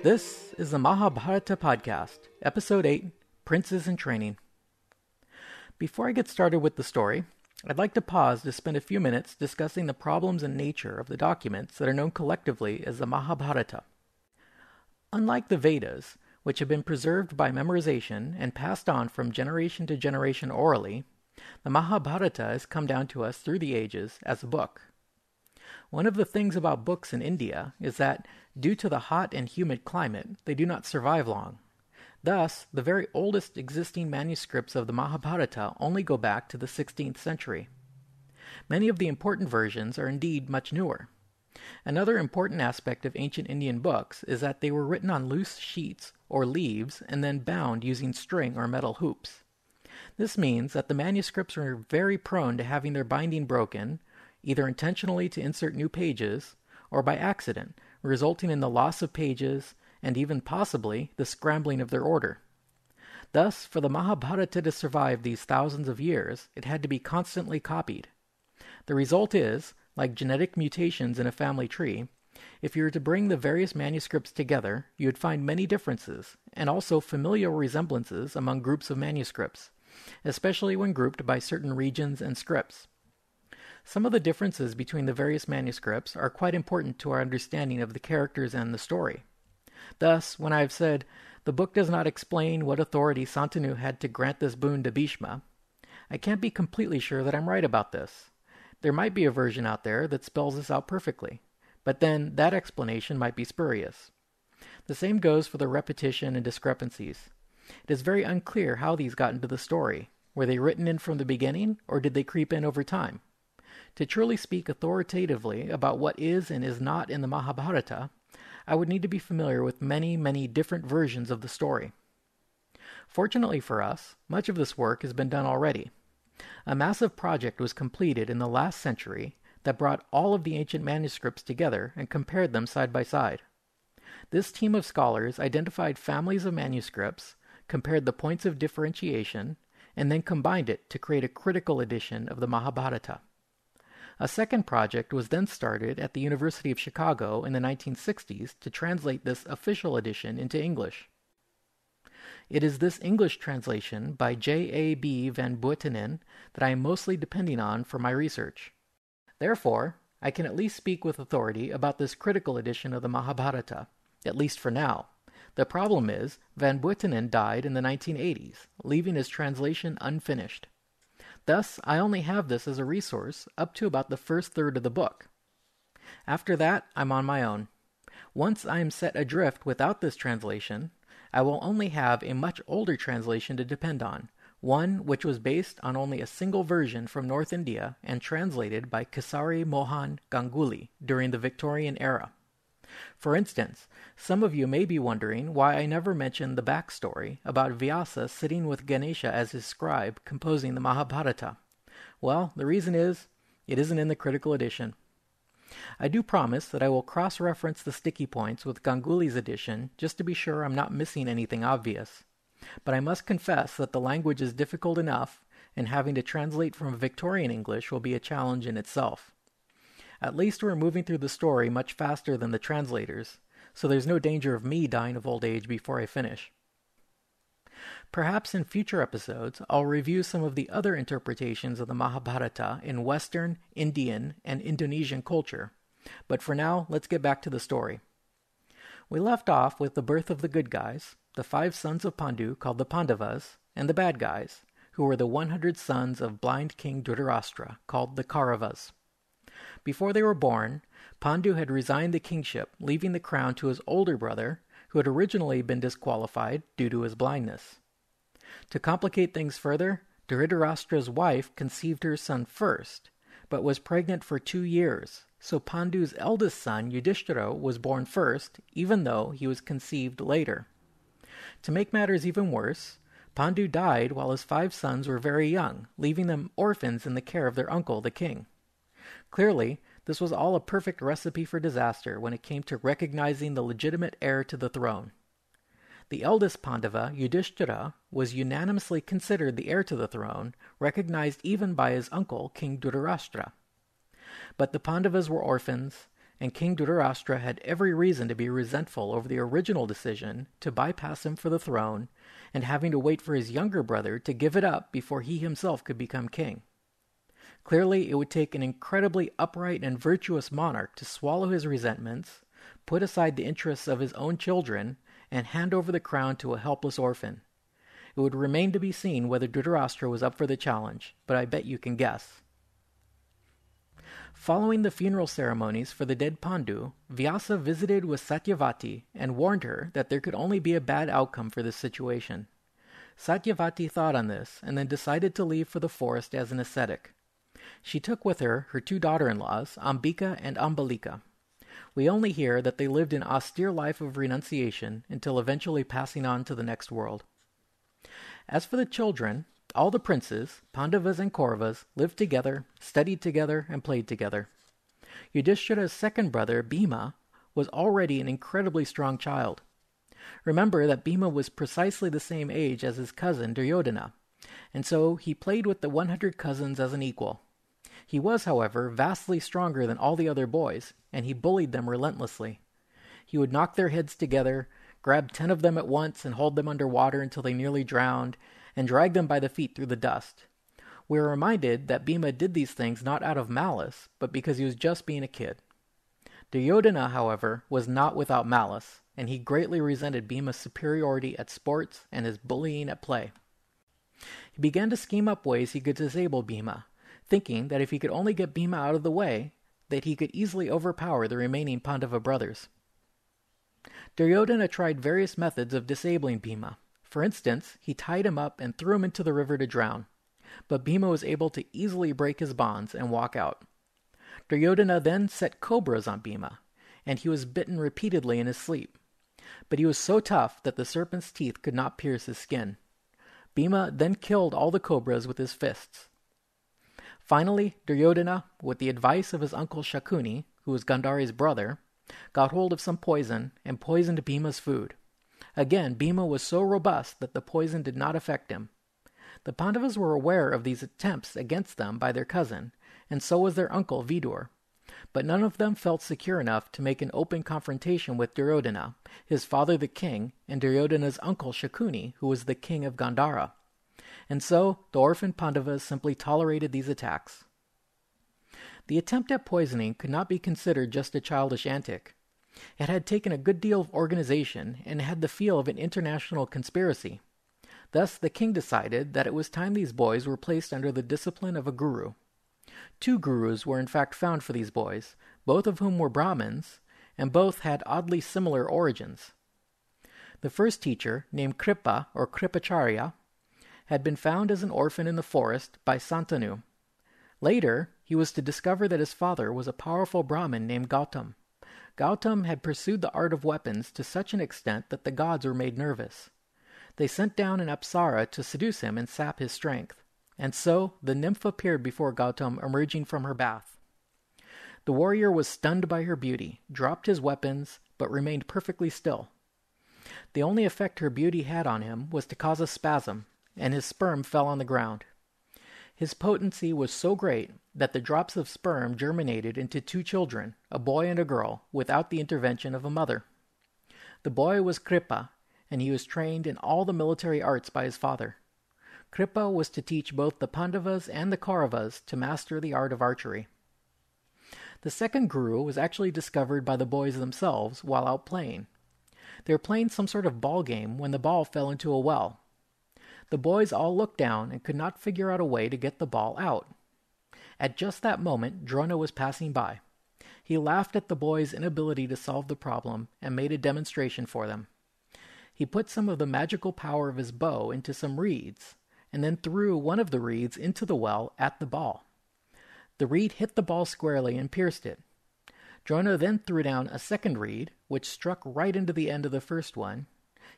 This is the Mahabharata podcast, Episode 8, Princes in Training. Before I get started with the story, I'd like to pause to spend a few minutes discussing the problems and nature of the documents that are known collectively as the Mahabharata. Unlike the Vedas, which have been preserved by memorization and passed on from generation to generation orally, the Mahabharata has come down to us through the ages as a book. One of the things about books in India is that, due to the hot and humid climate, they do not survive long. Thus, the very oldest existing manuscripts of the Mahabharata only go back to the 16th century. Many of the important versions are indeed much newer. Another important aspect of ancient Indian books is that they were written on loose sheets or leaves and then bound using string or metal hoops. This means that the manuscripts were very prone to having their binding broken, either intentionally to insert new pages, or by accident, resulting in the loss of pages and even possibly the scrambling of their order. Thus, for the Mahabharata to survive these thousands of years, it had to be constantly copied. The result is, like genetic mutations in a family tree, if you were to bring the various manuscripts together, you would find many differences, and also familial resemblances among groups of manuscripts, especially when grouped by certain regions and scripts. Some of the differences between the various manuscripts are quite important to our understanding of the characters and the story. Thus, when I have said, the book does not explain what authority Santanu had to grant this boon to Bhima, I can't be completely sure that I'm right about this. There might be a version out there that spells this out perfectly, but then that explanation might be spurious. The same goes for the repetition and discrepancies. It is very unclear how these got into the story. Were they written in from the beginning, or did they creep in over time? To truly speak authoritatively about what is and is not in the Mahabharata, I would need to be familiar with many, many different versions of the story. Fortunately for us, much of this work has been done already. A massive project was completed in the last century that brought all of the ancient manuscripts together and compared them side by side. This team of scholars identified families of manuscripts, compared the points of differentiation, and then combined it to create a critical edition of the Mahabharata. A second project was then started at the University of Chicago in the 1960s to translate this official edition into English. It is this English translation by J.A.B. van Buitenen that I am mostly depending on for my research. Therefore, I can at least speak with authority about this critical edition of the Mahabharata, at least for now. The problem is, van Buitenen died in the 1980s, leaving his translation unfinished. Thus, I only have this as a resource up to about the first third of the book. After that, I'm on my own. Once I am set adrift without this translation, I will only have a much older translation to depend on, one which was based on only a single version from North India and translated by Kesari Mohan Ganguly during the Victorian era. For instance, some of you may be wondering why I never mentioned the backstory about Vyasa sitting with Ganesha as his scribe composing the Mahabharata. Well, the reason is, it isn't in the critical edition. I do promise that I will cross-reference the sticky points with Ganguly's edition just to be sure I'm not missing anything obvious. But I must confess that the language is difficult enough, and having to translate from Victorian English will be a challenge in itself. At least we're moving through the story much faster than the translators, so there's no danger of me dying of old age before I finish. Perhaps in future episodes, I'll review some of the other interpretations of the Mahabharata in Western, Indian, and Indonesian culture, but for now, let's get back to the story. We left off with the birth of the good guys, the 5 sons of Pandu called the Pandavas, and the bad guys, who were the 100 sons of blind King Dhritarashtra, called the Kauravas. Before they were born, Pandu had resigned the kingship, leaving the crown to his older brother, who had originally been disqualified due to his blindness. To complicate things further, Dhritarashtra's wife conceived her son first, but was pregnant for 2 years, so Pandu's eldest son, Yudhishthira, was born first, even though he was conceived later. To make matters even worse, Pandu died while his 5 sons were very young, leaving them orphans in the care of their uncle, the king. Clearly, this was all a perfect recipe for disaster when it came to recognizing the legitimate heir to the throne. The eldest Pandava, Yudhishthira, was unanimously considered the heir to the throne, recognized even by his uncle, King Dhritarashtra. But the Pandavas were orphans, and King Dhritarashtra had every reason to be resentful over the original decision to bypass him for the throne and having to wait for his younger brother to give it up before he himself could become king. Clearly, it would take an incredibly upright and virtuous monarch to swallow his resentments, put aside the interests of his own children, and hand over the crown to a helpless orphan. It would remain to be seen whether Dhritarashtra was up for the challenge, but I bet you can guess. Following the funeral ceremonies for the dead Pandu, Vyasa visited with Satyavati and warned her that there could only be a bad outcome for this situation. Satyavati thought on this and then decided to leave for the forest as an ascetic. She took with her her two daughter-in-laws, Ambika and Ambalika. We only hear that they lived an austere life of renunciation until eventually passing on to the next world. As for the children, all the princes, Pandavas and Kauravas, lived together, studied together, and played together. Yudhishthira's second brother, Bhima, was already an incredibly strong child. Remember that Bhima was precisely the same age as his cousin Duryodhana, and so he played with the 100 cousins as an equal. He was, however, vastly stronger than all the other boys, and he bullied them relentlessly. He would knock their heads together, grab 10 of them at once and hold them under water until they nearly drowned, and drag them by the feet through the dust. We are reminded that Bhima did these things not out of malice, but because he was just being a kid. Duryodhana, however, was not without malice, and he greatly resented Bhima's superiority at sports and his bullying at play. He began to scheme up ways he could disable Bhima, thinking that if he could only get Bhima out of the way, that he could easily overpower the remaining Pandava brothers. Duryodhana tried various methods of disabling Bhima. For instance, he tied him up and threw him into the river to drown, but Bhima was able to easily break his bonds and walk out. Duryodhana then set cobras on Bhima, and he was bitten repeatedly in his sleep. But he was so tough that the serpent's teeth could not pierce his skin. Bhima then killed all the cobras with his fists. Finally, Duryodhana, with the advice of his uncle Shakuni, who was Gandhari's brother, got hold of some poison and poisoned Bhima's food. Again, Bhima was so robust that the poison did not affect him. The Pandavas were aware of these attempts against them by their cousin, and so was their uncle Vidur. But none of them felt secure enough to make an open confrontation with Duryodhana, his father the king, and Duryodhana's uncle Shakuni, who was the king of Gandhara. And so, the orphan Pandavas simply tolerated these attacks. The attempt at poisoning could not be considered just a childish antic. It had taken a good deal of organization and had the feel of an international conspiracy. Thus, the king decided that it was time these boys were placed under the discipline of a guru. 2 gurus were in fact found for these boys, both of whom were Brahmins, and both had oddly similar origins. The first teacher, named Kripa or Kripacharya, had been found as an orphan in the forest by Santanu. Later, he was to discover that his father was a powerful Brahmin named Gautam. Gautam had pursued the art of weapons to such an extent that the gods were made nervous. They sent down an apsara to seduce him and sap his strength, and so the nymph appeared before Gautam emerging from her bath. The warrior was stunned by her beauty, dropped his weapons, but remained perfectly still. The only effect her beauty had on him was to cause a spasm, and his sperm fell on the ground. His potency was so great that the drops of sperm germinated into 2 children, a boy and a girl, without the intervention of a mother. The boy was Kripa, and he was trained in all the military arts by his father. Kripa was to teach both the Pandavas and the Kauravas to master the art of archery. The second guru was actually discovered by the boys themselves while out playing. They were playing some sort of ball game when the ball fell into a well. The boys all looked down and could not figure out a way to get the ball out. At just that moment, Drona was passing by. He laughed at the boys' inability to solve the problem and made a demonstration for them. He put some of the magical power of his bow into some reeds, and then threw one of the reeds into the well at the ball. The reed hit the ball squarely and pierced it. Drona then threw down a second reed, which struck right into the end of the first one.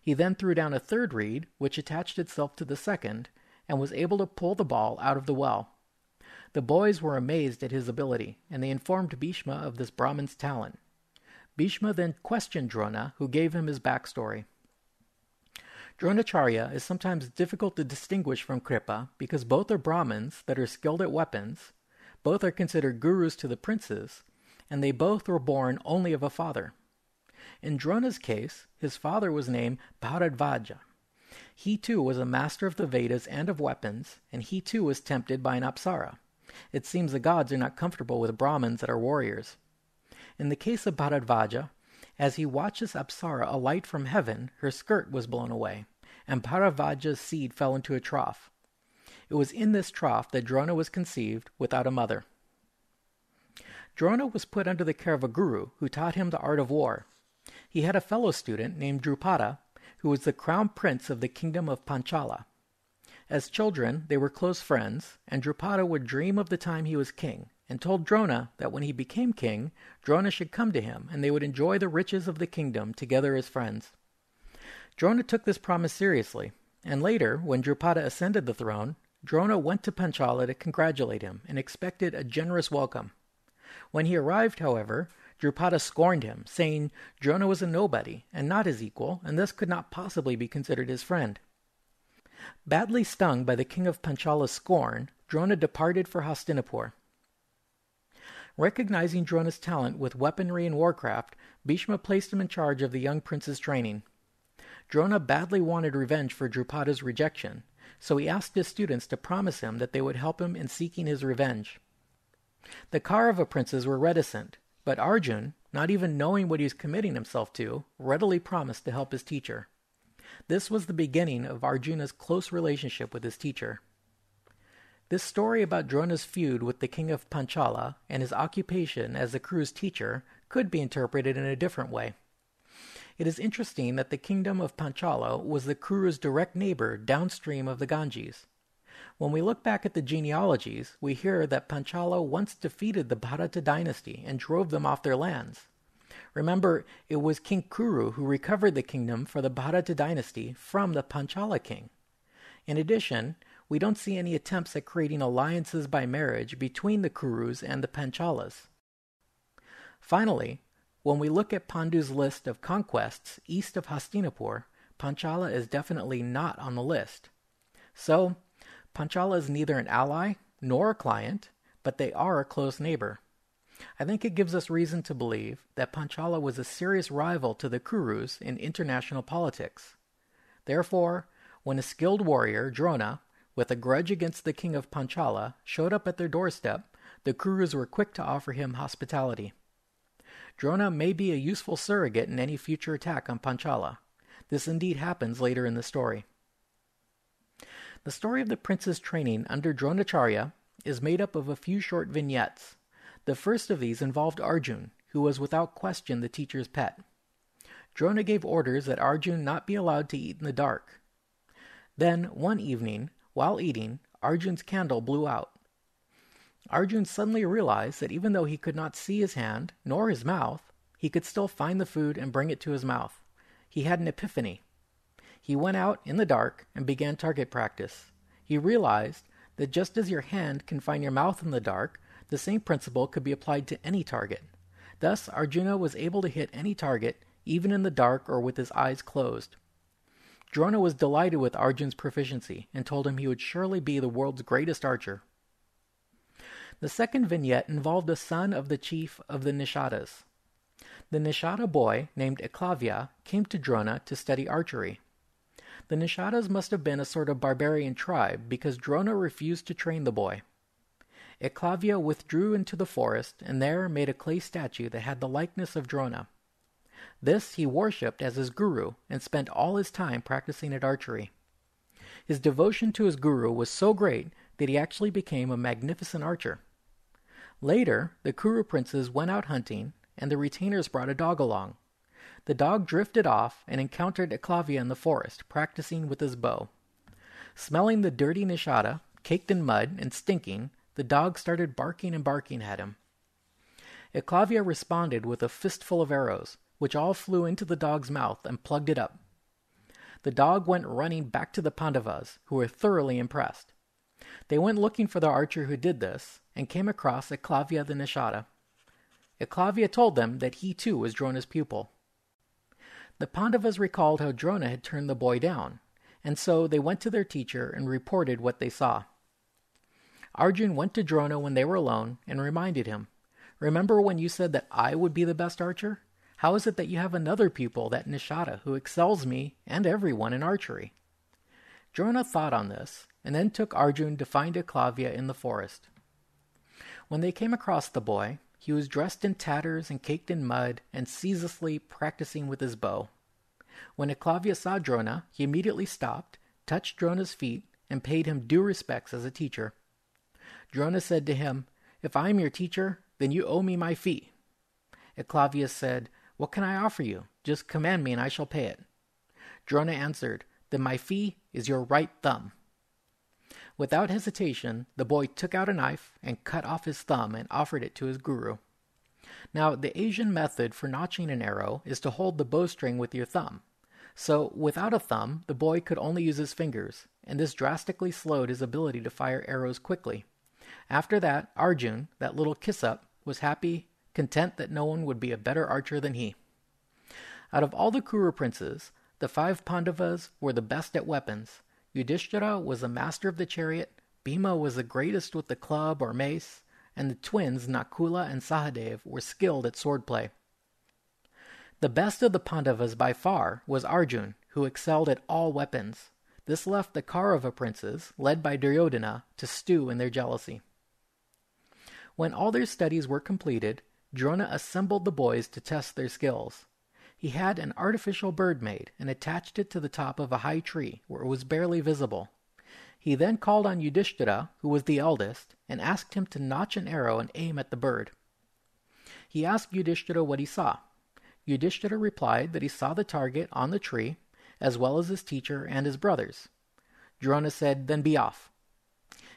He then threw down a third reed, which attached itself to the second, and was able to pull the ball out of the well. The boys were amazed at his ability, and they informed Bhishma of this Brahmin's talent. Bhishma then questioned Drona, who gave him his backstory. Dronacharya is sometimes difficult to distinguish from Kripa because both are Brahmins that are skilled at weapons, both are considered gurus to the princes, and they both were born only of a father. In Drona's case, his father was named Bharadvaja. He too was a master of the Vedas and of weapons, and he too was tempted by an apsara. It seems the gods are not comfortable with Brahmins that are warriors. In the case of Bharadvaja, as he watched this apsara alight from heaven, her skirt was blown away, and Bharadvaja's seed fell into a trough. It was in this trough that Drona was conceived without a mother. Drona was put under the care of a guru who taught him the art of war. He had a fellow student named Drupada, who was the crown prince of the kingdom of Panchala. As children, they were close friends, and Drupada would dream of the time he was king, and told Drona that when he became king, Drona should come to him, and they would enjoy the riches of the kingdom together as friends. Drona took this promise seriously, and later, when Drupada ascended the throne, Drona went to Panchala to congratulate him and expected a generous welcome. When he arrived, however, Drupada scorned him, saying Drona was a nobody and not his equal, and thus could not possibly be considered his friend. Badly stung by the king of Panchala's scorn, Drona departed for Hastinapur. Recognizing Drona's talent with weaponry and warcraft, Bhishma placed him in charge of the young prince's training. Drona badly wanted revenge for Drupada's rejection, so he asked his students to promise him that they would help him in seeking his revenge. The Kaurava princes were reticent, but Arjun, not even knowing what he was committing himself to, readily promised to help his teacher. This was the beginning of Arjuna's close relationship with his teacher. This story about Drona's feud with the king of Panchala and his occupation as the Kuru's teacher could be interpreted in a different way. It is interesting that the kingdom of Panchala was the Kuru's direct neighbor downstream of the Ganges. When we look back at the genealogies, we hear that Panchala once defeated the Bharata dynasty and drove them off their lands. Remember, it was King Kuru who recovered the kingdom for the Bharata dynasty from the Panchala king. In addition, we don't see any attempts at creating alliances by marriage between the Kurus and the Panchalas. Finally, when we look at Pandu's list of conquests east of Hastinapur, Panchala is definitely not on the list. So, Panchala is neither an ally nor a client, but they are a close neighbor. I think it gives us reason to believe that Panchala was a serious rival to the Kurus in international politics. Therefore, when a skilled warrior, Drona, with a grudge against the king of Panchala, showed up at their doorstep, the Kurus were quick to offer him hospitality. Drona may be a useful surrogate in any future attack on Panchala. This indeed happens later in the story. The story of the prince's training under Dronacharya is made up of a few short vignettes. The first of these involved Arjun, who was without question the teacher's pet. Drona gave orders that Arjun not be allowed to eat in the dark. Then, one evening, while eating, Arjun's candle blew out. Arjun suddenly realized that even though he could not see his hand, nor his mouth, he could still find the food and bring it to his mouth. He had an epiphany. He went out in the dark and began target practice. He realized that just as your hand can find your mouth in the dark, the same principle could be applied to any target. Thus, Arjuna was able to hit any target, even in the dark or with his eyes closed. Drona was delighted with Arjun's proficiency and told him he would surely be the world's greatest archer. The second vignette involved a son of the chief of the Nishadas. The Nishada boy, named Eklavya, came to Drona to study archery. The Nishadas must have been a sort of barbarian tribe because Drona refused to train the boy. Eklavya withdrew into the forest and there made a clay statue that had the likeness of Drona. This he worshipped as his guru and spent all his time practicing at archery. His devotion to his guru was so great that he actually became a magnificent archer. Later, the Kuru princes went out hunting, and the retainers brought a dog along. The dog drifted off and encountered Eklavya in the forest, practicing with his bow. Smelling the dirty Nishada, caked in mud and stinking, the dog started barking and barking at him. Eklavya responded with a fistful of arrows, which all flew into the dog's mouth and plugged it up. The dog went running back to the Pandavas, who were thoroughly impressed. They went looking for the archer who did this, and came across Eklavya the Nishada. Eklavya told them that he too was Drona's pupil. The Pandavas recalled how Drona had turned the boy down, and so they went to their teacher and reported what they saw. Arjun went to Drona when they were alone and reminded him, Remember when you said that I would be the best archer? How is it that you have another pupil, that Nishada, who excels me and everyone in archery?" Drona thought on this, and then took Arjun to find Eklavya in the forest. When they came across the boy, he was dressed in tatters and caked in mud and ceaselessly practicing with his bow. When Eklavya saw Drona, he immediately stopped, touched Drona's feet, and paid him due respects as a teacher. Drona said to him, "If I am your teacher, then you owe me my fee." Eklavya said, "What can I offer you? Just command me and I shall pay it." Drona answered, "Then my fee is your right thumb." Without hesitation, the boy took out a knife and cut off his thumb and offered it to his guru. Now, the Asian method for notching an arrow is to hold the bowstring with your thumb. So, without a thumb, the boy could only use his fingers, and this drastically slowed his ability to fire arrows quickly. After that, Arjun, that little kiss-up, was happy, content that no one would be a better archer than he. Out of all the Kuru princes, the 5 Pandavas were the best at weapons. Yudhishthira was the master of the chariot, Bhima was the greatest with the club or mace, and the twins Nakula and Sahadev were skilled at swordplay. The best of the Pandavas by far was Arjun, who excelled at all weapons. This left the Kaurava princes, led by Duryodhana, to stew in their jealousy. When all their studies were completed, Drona assembled the boys to test their skills. He had an artificial bird made and attached it to the top of a high tree where it was barely visible. He then called on Yudhishthira, who was the eldest, and asked him to notch an arrow and aim at the bird. He asked Yudhishthira what he saw. Yudhishthira replied that he saw the target on the tree, as well as his teacher and his brothers. Drona said, "Then be off."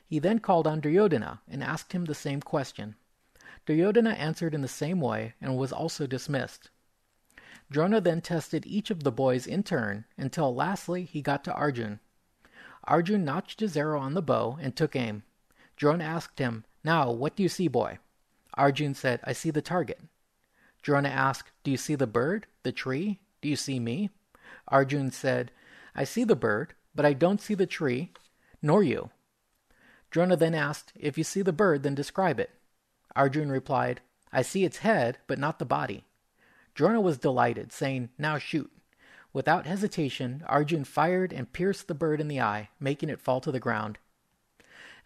He then called on Duryodhana and asked him the same question. Duryodhana answered in the same way and was also dismissed. Drona then tested each of the boys in turn until lastly he got to Arjun. Arjun notched his arrow on the bow and took aim. Drona asked him, "Now, what do you see, boy?" Arjun said, "I see the target." Drona asked, "Do you see the bird, the tree? Do you see me?" Arjun said, "I see the bird, but I don't see the tree, nor you." Drona then asked, "If you see the bird, then describe it." Arjun replied, "I see its head, but not the body." Drona was delighted, saying, "Now shoot." Without hesitation, Arjun fired and pierced the bird in the eye, making it fall to the ground.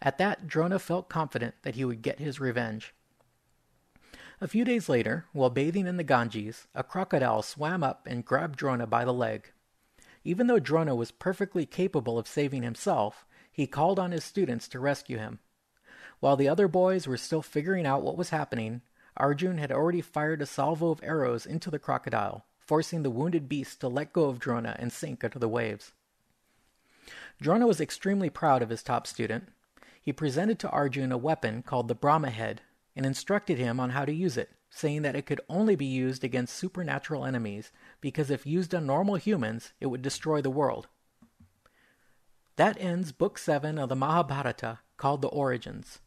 At that, Drona felt confident that he would get his revenge. A few days later, while bathing in the Ganges, a crocodile swam up and grabbed Drona by the leg. Even though Drona was perfectly capable of saving himself, he called on his students to rescue him. While the other boys were still figuring out what was happening, Arjun had already fired a salvo of arrows into the crocodile, forcing the wounded beast to let go of Drona and sink under the waves. Drona was extremely proud of his top student. He presented to Arjun a weapon called the Brahma head and instructed him on how to use it, saying that it could only be used against supernatural enemies because if used on normal humans, it would destroy the world. That ends Book 7 of the Mahabharata, called The Origins.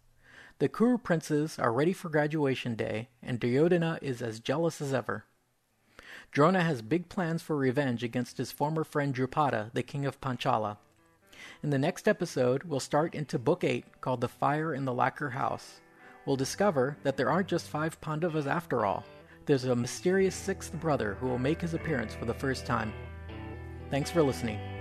The Kuru princes are ready for graduation day, and Duryodhana is as jealous as ever. Drona has big plans for revenge against his former friend Drupada, the king of Panchala. In the next episode, we'll start into Book 8, called The Fire in the Lacquer House. We'll discover that there aren't just 5 Pandavas after all. There's a mysterious 6th brother who will make his appearance for the first time. Thanks for listening.